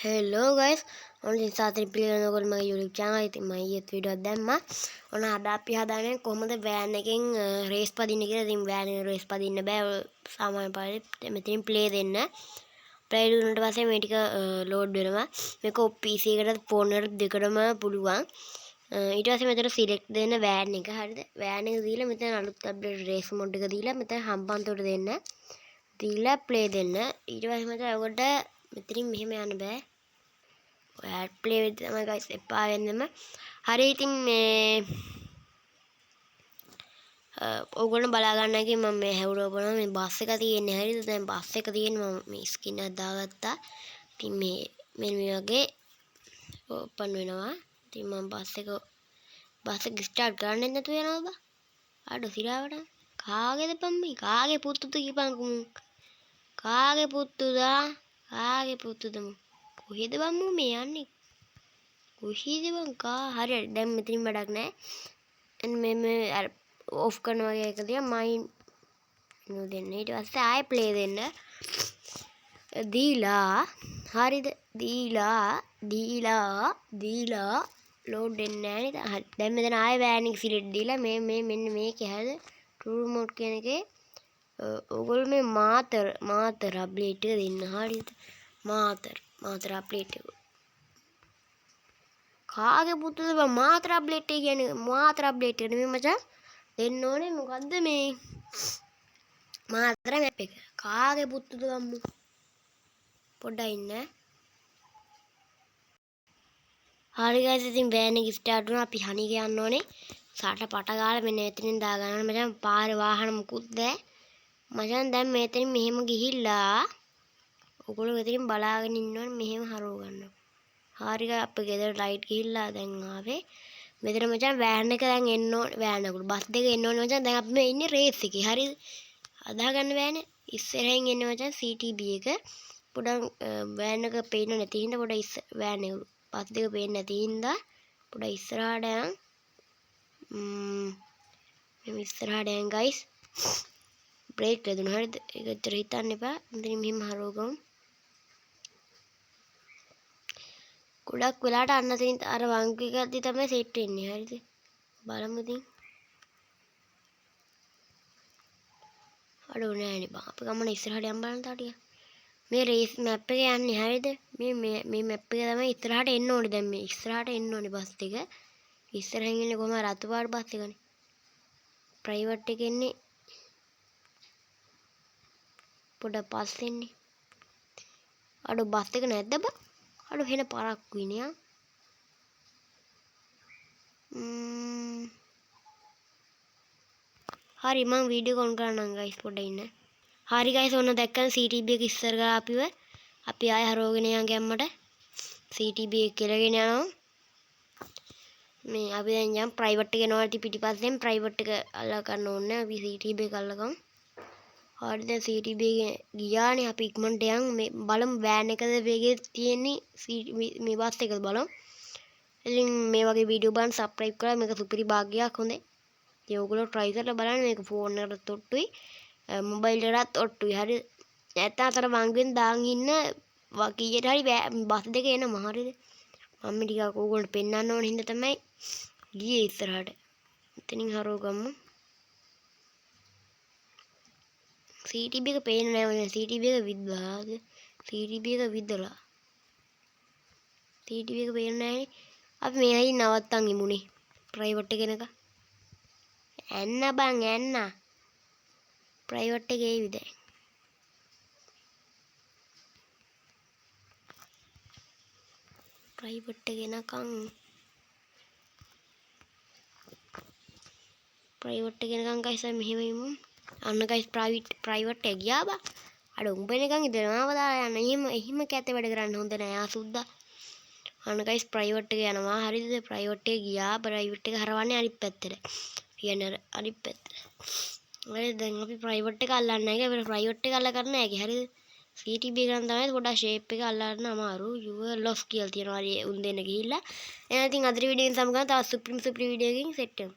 Hello guys और साතरी පිළිගන්න ඔයගොල්ලෝ මගේ YouTube channel ඉතින් මම ඊයේත් වීඩියෝවක් දැම්මා. ඔන්න අද අපි හදාන්නේ කොහොමද වෑන් එකෙන් රේස් පදින්න කියලා. ඉතින් වෑන් එකේ රේස් පදින්න බෑ. සාමාන්‍ය පාරේ මෙතනින් ප්ලේ දෙන්න. ප්ලේ දුන්නාට පස්සේ මේ ටික ලෝඩ් වෙනවා. මේක PC එකට ෆෝන් එකට දෙකටම පුළුවන්. ඊට පස්සේ මෙතන සිලෙක්ට් දෙන්න වෑන් එක. හරිද? වෑන් එක දීලා මෙතන අලුත් අප්ඩේට් රේස් මොඩ් එක දීලා මෙතන හම්බන්තොට දෙන්න. දීලා ප්ලේ දෙන්න. ඊට පස්සේ මෙතන ඔයගොල්ලෝ මෙතනින් මෙහෙම යන්න බෑ. ඔයාට ප්ලේ වෙද්දි තමයි ගයිස් එපා වෙන්නම. හරි ඉතින් මේ ඔයගොල්ලෝ බලා ගන්න එකේ මම මේ හැවුරව බලනවා මේ බස් එක තියෙන්නේ. හරිද? දැන් බස් එක තියෙන්නේ මම මේ ස්කින් එකක් දාගත්තා. ඉතින් මේ මෙන්න මේ වගේ ඕපන් වෙනවා. ඉතින් මම බස් එක ස්ටාර්ට් කරන්නේ නැතුව යනවා බා. අඩෝ සිරාවට කාගේද පම් මේ කාගේ පුතුද කිපන්කෝ කාගේ පුතුදා කාගේ පුතුද කොහෙද බම්මු මේ යන්නේ කොහේද බං කා හරියට දැන් මෙතනින් වැඩක් නැහැ එන්න මේ අර ඔෆ් කරනවා වගේ එක දිහා මයින් නෝ දෙන්න ඊට පස්සේ ආයෙ ප්ලේ දෙන්න දීලා හරිද දීලා ලෝඩ් වෙන්නේ නැහැ නේද හරි දැන් මෙතන ආයෙ වෑන් එක සිලෙක්ට් දීලා මේ මෙන්න මේකේ හැද ටූල් මෝඩ් කියන එකේ ඕගොල්ලෝ මේ මාතර අප්ඩේට් එක දෙන්න හරිද මාතර අප්ඩේට් එක කාගේ පුතුද බං මාතර අප්ඩේට් එක කියන්නේ මාතර අප්ඩේට් එක නෙමෙයි මචං දෙන්න ඕනේ මොකද්ද මේ මාතර මැප් එක කාගේ පුතුද බම්මු පොඩ්ඩක් ඉන්න හරි ගයිස් ඉතින් වෑන් එක ස්ටාර්ට් වුණා අපි හනික යන්න ඕනේ සාට පට ගාලා මෙන්න එතනින් දා ගන්න මචං පාරේ වාහන මුකුත් නැහැ මචං දැන් මෙතනින් මෙහෙම ගිහිල්ලා ඔයගොල්ලෝ මෙතනින් බලාගෙන ඉන්න ඕනේ මෙහෙම හරව ගන්න හරි ගා අපේ ගෙදර ලයිට් ගිහිල්ලා දැන් ආවේ මෙතන මචං වෑන් එක දැන් එන්න ඕනේ වෑන් එක බස් දෙක එන්න ඕනේ මචං දැන් අපි මේ ඉන්නේ රේස් එකේ හරිද අදා ගන්න වෑන ඉස්සරහින් එන්නේ මචං CTB එක පොඩක් වෑන් එක පේන්න නැති හින්දා පොඩ වෑන් එක බස් දෙක පේන්නේ නැති හින්දා පොඩ ඉස්සරහට යන් ඉස්සරහට යන් ගයිස් බ්‍රේක් දෙදුණා හරිද ඒක ඇත්තට හිතන්න එපා මෙතනින් මෙහෙම හරවගමු ගොඩක් වෙලාට අන්න තින් අර වංගු එකක්දි තමයි සෙට් වෙන්නේ හරිද බලමු ඉතින් අඩෝ නෑනේ බං අපි ගමන ඉස්සරහට යන්න බලන්න තාටිය මේ රේස් මැප් එක යන්නේ හරිද මේ මැප් එක තමයි ඉස්සරහට එන්න ඕනේ දැන් මේ ඉස්සරහට එන්න ඕනේ බස් එක ඉස්සරහින් ඉන්නේ කොහමද රතු පාට බස් එකනේ ප්‍රයිවට් එක එන්නේ පොඩ පස්සේ එන්නේ අඩෝ බස් එක නැද්ද බං අඩෝ හෙන පාරක් විනියා හරි මම වීඩියෝ කොන් කරන්නම් ගයිස් පොඩ්ඩක් ඉන්න හරි ගයිස් ඔන්න දැක්කම CTB එක ඉස්සර ගාලා අපි ආය හරවගෙන යන් ගැම්මට CTB එක කෙලගෙන යනවා මේ අපි දැන් යම් ප්‍රයිවට් එක යනවා ඉතින් පිටිපස්සෙන් ප්‍රයිවට් එක අල්ලා ගන්න ඕනේ අපි CTB එක අල්ලගමු හරි දැන් CTB එක ගියානේ අපි ඉක්මනට යන් මේ බලමු වෑන් එකද වේගෙ තියෙන්නේ මේ බස් එකද බලමු ඉතින් මේ වගේ වීඩියෝ බලන්න සබ්ස්ක්‍රයිබ් කරලා මේක සුපිරි භාග්‍යයක් හොඳේ ඉතින් ඔයගොල්ලෝ try කරලා බලන්න මේක ෆෝන් එකට ඔට්ටුයි මොබයිල් එකටත් ඔට්ටුයි හරි නැත්නම් අතර වංගුවෙන් දාන් ඉන්න කීයට හරි බස් දෙක එනවා හරිද මම ටිකක් ඕගොල්ලන්ට පෙන්නන්න ඕන හින්දා තමයි ගියේ ඉස්සරහට එතනින් හරව ගමු CTB එක පේන්නේ නැහැ මම CTB එක විද්දාද CTB එක විද්දලා CTB එක පේන්නේ නැහැ අපි මෙහි නවත්තන් ඉමුනේ ප්‍රයිවට් එක එනක එන්න බං එන්න ප්‍රයිවට් එක ඒවි දැන් ප්‍රයිවට් එක එනකන් ගයිස් මෙහෙම ඉමු අන්න ගයිස් ප්‍රයිවට් එක ගියා බා අර උඹ එනකන් ඉඳලාව දාලා යන්න එහෙම කැතේ වැඩ කරන්න හොඳ නෑ ආසුද්දා අන්න ගයිස් ප්‍රයිවට් එක යනවා හරිද ප්‍රයිවට් එක ගියා ප්‍රයිවට් එක හරවන්නේ අනිත් පැත්තට කියන්නේ අනිත් පැත්තට හරිද දැන් අපි ප්‍රයිවට් එක අල්ලන්න නැහැ ඒක ප්‍රයිවට් එක අල්ල ගන්න නැහැ හරිද CTB ගන්න තමයි පොඩක් ෂේප් එක අල්ලන්න අමාරු යුවර් ලොස් කියලා තියෙනවා හරි උන් දෙන්න ගිහිල්ලා එහෙනම් ඉතින් අද වීඩියෝ එකෙන් සමග තවත් සුපිරි වීඩියෝ එකකින් සෙට් වෙමු